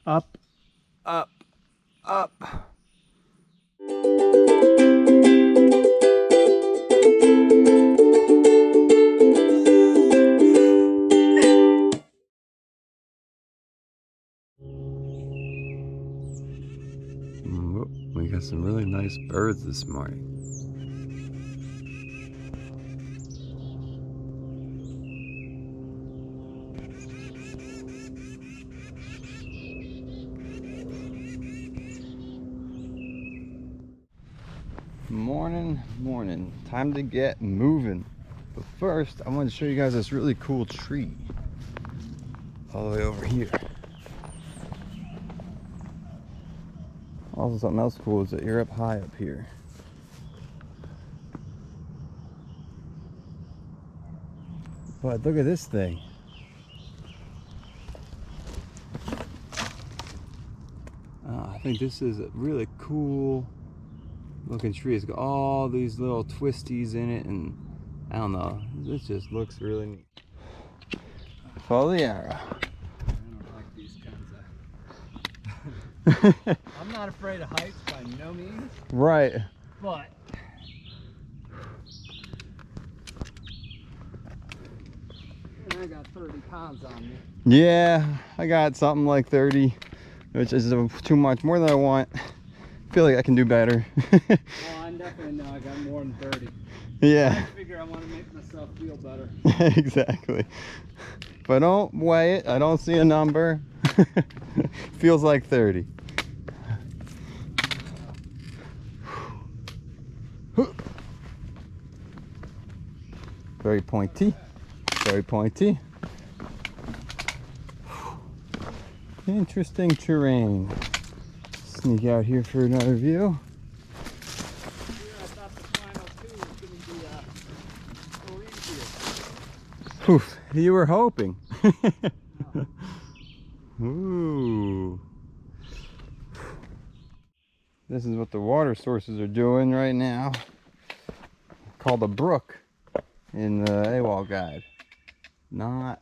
Up, up, up. We got some really nice birds this morning. Morning. Time to get moving. But first, I want to show you guys this really cool tree. All the way over here. Also, something else cool is that you're up high up here. But look at this thing. I think this is a really cool looking tree. It's got all these little twisties in it, and I don't know, this just looks really neat. Follow the arrow. I don't like these kinds of... I'm not afraid of heights by no means. Right. But... I got 30 pounds on me. Yeah, I got something like 30, which is too much, more than I want. I feel like I can do better. Well, I definitely know I got more than 30. Yeah. I figure I want to make myself feel better. Exactly. If I don't weigh it, I don't see a number. Feels like 30. Very pointy. Very pointy. Interesting terrain. Sneak out here for another view. I thought the final two was going to be a little easier. Oof, you were hoping. Ooh. This is what the water sources are doing right now. Called a brook in the AWOL guide. Not,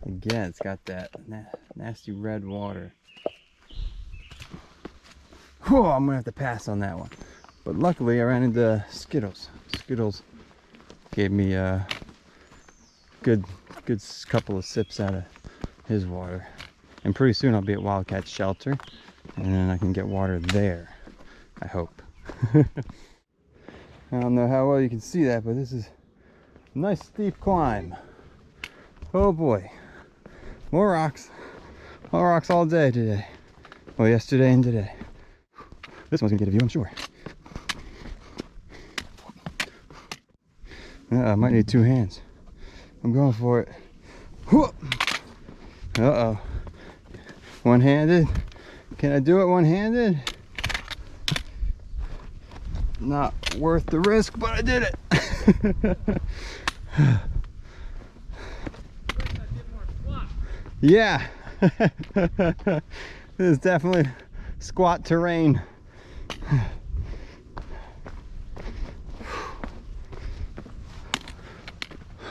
again, it's got that nasty red water. Whew, I'm gonna have to pass on that one. But luckily I ran into Skittles. Skittles gave me a good couple of sips out of his water. And pretty soon I'll be at Wildcat's shelter, and then I can get water there, I hope. I don't know how well you can see that, but this is a nice steep climb. Oh boy, more rocks all day today. Well, yesterday and today. This one's gonna get a view, I'm sure. I might need two hands. I'm going for it. Uh-oh. One-handed. Can I do it one-handed? Not worth the risk, but I did it. Yeah. This is definitely squat terrain.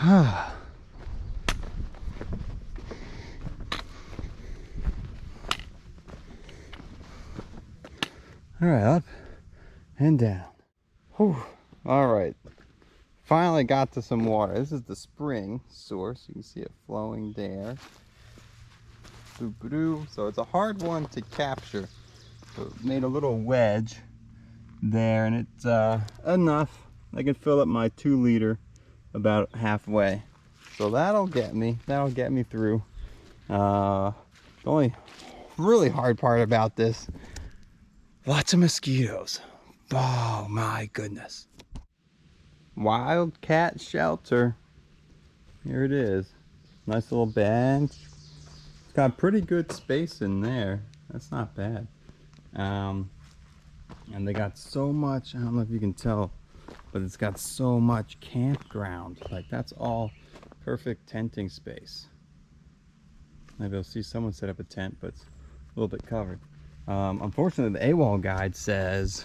All right, up and down. Whew. All right, finally got to some water. This is the spring source. You can see it flowing there. So it's a hard one to capture. So it made a little wedge there, and it's enough. I can fill up my 2 liter about halfway. So that'll get me through. The only really hard part about this, lots of mosquitoes. Oh my goodness. Wildcat shelter. Here it is. Nice little bench. It's got pretty good space in there. That's not bad. And they got so much, I don't know if you can tell, but it's got so much campground. Like, that's all perfect tenting space. Maybe I'll see someone set up a tent, but it's a little bit covered. Unfortunately, the AWOL guide says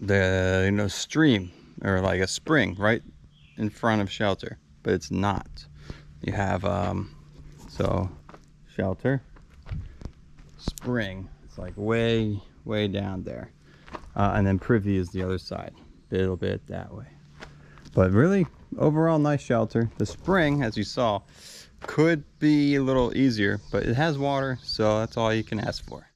the stream, or like a spring right in front of shelter, but it's not. You have so shelter. Spring. It's like way down there. And then Privy is the other side. A little bit that way. But really, overall nice shelter. The spring, as you saw, could be a little easier, but it has water, so that's all you can ask for.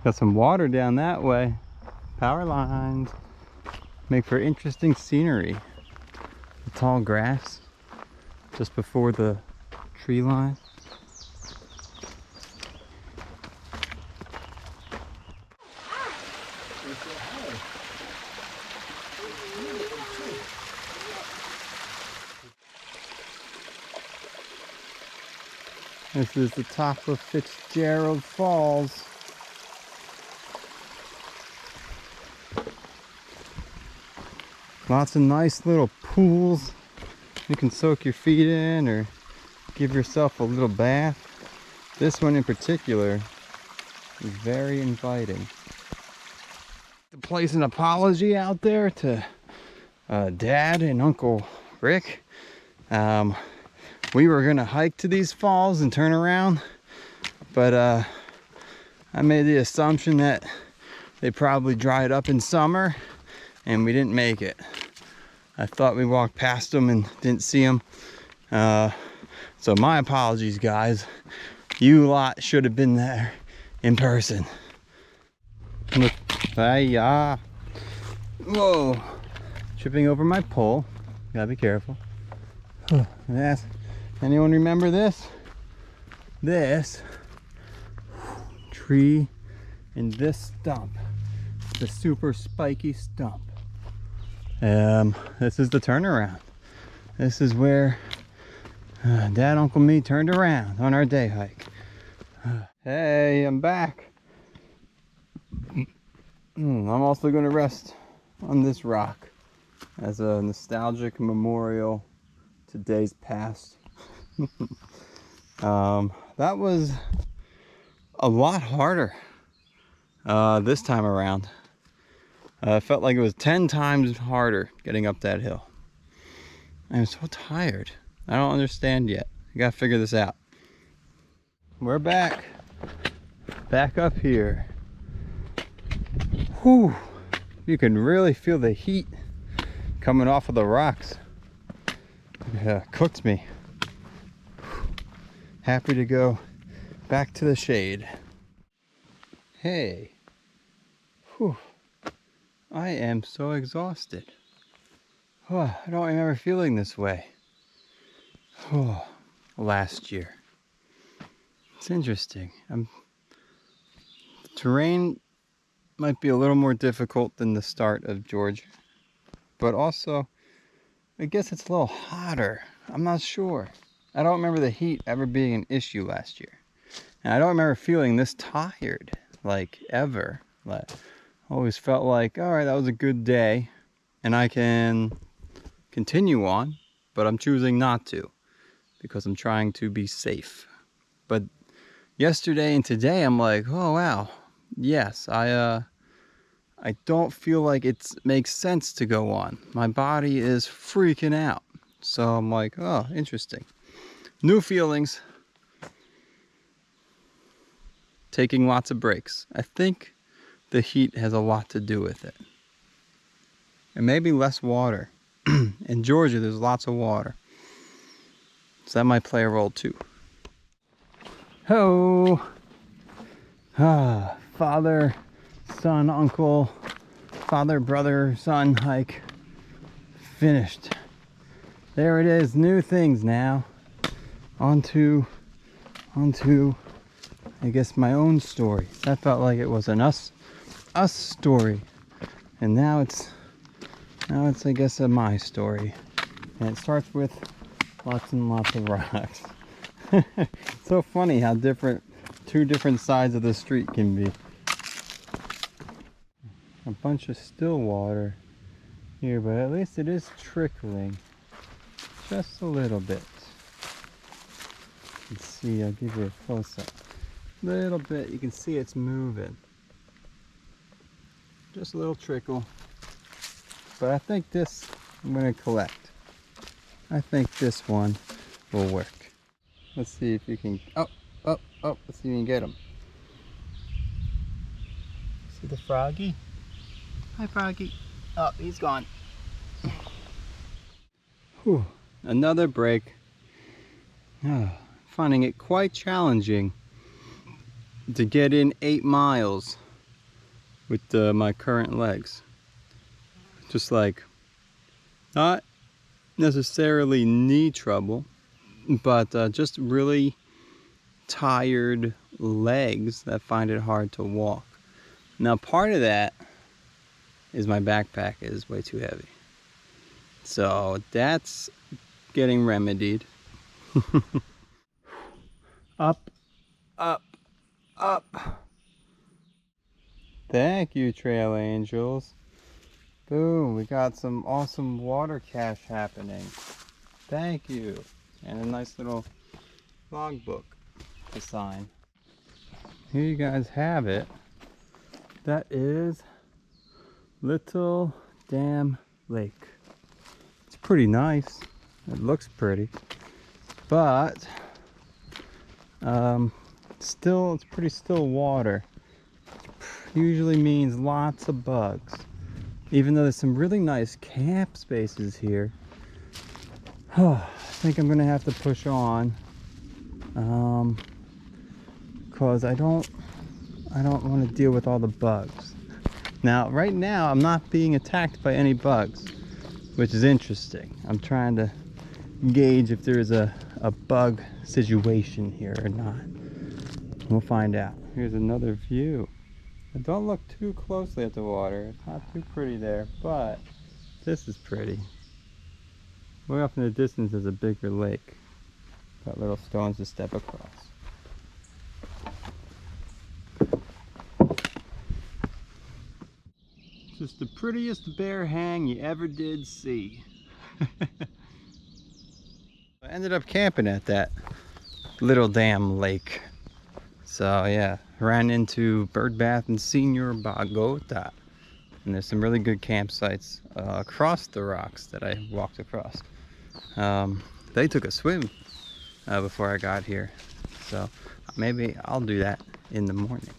Got some water down that way. Power lines make for interesting scenery. The tall grass just before the tree line. This is the top of Fitzgerald Falls. Lots of nice little pools you can soak your feet in or give yourself a little bath. This one in particular is very inviting. To place an apology out there to Dad and Uncle Rick. We were gonna hike to these falls and turn around, but I made the assumption that they probably dried up in summer and we didn't make it. I thought we walked past them and didn't see them. So my apologies, guys. You lot should have been there in person. Whoa, tripping over my pole. Gotta be careful. Yes. Anyone remember this? This tree and this stump, the super spiky stump. This is the turnaround. This is where Dad, Uncle, me turned around on our day hike. Hey, I'm back. I'm also going to rest on this rock as a nostalgic memorial to days past. That was a lot harder this time around. I felt like it was 10 times harder getting up that hill. I'm so tired. I don't understand yet. I gotta figure this out. We're back. Back up here. Whew. You can really feel the heat coming off of the rocks. Yeah, cooked me. Happy to go back to the shade. Hey. Whew. I am so exhausted. Oh, I don't remember feeling this way. Oh, last year. It's interesting. The terrain might be a little more difficult than the start of Georgia, but also I guess it's a little hotter. I'm not sure. I don't remember the heat ever being an issue last year. And I don't remember feeling this tired, like, ever. Like, always felt like, all right, that was a good day and I can continue on, but I'm choosing not to because I'm trying to be safe. But yesterday and today I'm like, oh wow, yes, I don't feel like it makes sense to go on. My body is freaking out. So I'm like, oh, interesting. New feelings. Taking lots of breaks. I think the heat has a lot to do with it. And maybe less water. In Georgia, there's lots of water. So that might play a role too. Ho! Father, son, uncle, father, brother, son hike. Finished. There it is, new things now. Onto, I guess, my own story. That felt like it was an us story. And now it's I guess a my story. And it starts with lots and lots of rocks. It's so funny how two different sides of the street can be. A bunch of still water here, but at least it is trickling just a little bit. can see, I'll give you a close up. Little bit, you can see it's moving. Just a little trickle. But I think this, I'm gonna collect. I think this one will work. Let's see if you can, oh, let's see if you can get him. See the froggy? Hi, froggy. Oh, he's gone. Whew. Another break. Finding it quite challenging to get in 8 miles with my current legs. Just like, not necessarily knee trouble, but just really tired legs that find it hard to walk. Now part of that is my backpack is way too heavy. So that's getting remedied. Up, up, up. Thank you, trail angels. Boom, we got some awesome water cache happening. Thank you. And a nice little logbook to sign. Here you guys have it. That is Little Dam Lake. It's pretty nice. It looks pretty. But still, it's pretty still water. Usually means lots of bugs. Even though there's some really nice camp spaces here. I think I'm gonna have to push on. Cause I don't want to deal with all the bugs. Now, right now, I'm not being attacked by any bugs, which is interesting. I'm trying to gauge if there is a bug situation here or not. We'll find out. Here's another view. And don't look too closely at the water. It's not too pretty there, but this is pretty. Way off in the distance is a bigger lake. Got little stones to step across. Just the prettiest bear hang you ever did see. I ended up camping at that Little Dam Lake. So yeah, ran into Birdbath and Senior Bogota. And there's some really good campsites across the rocks that I walked across. They took a swim before I got here. So maybe I'll do that in the morning.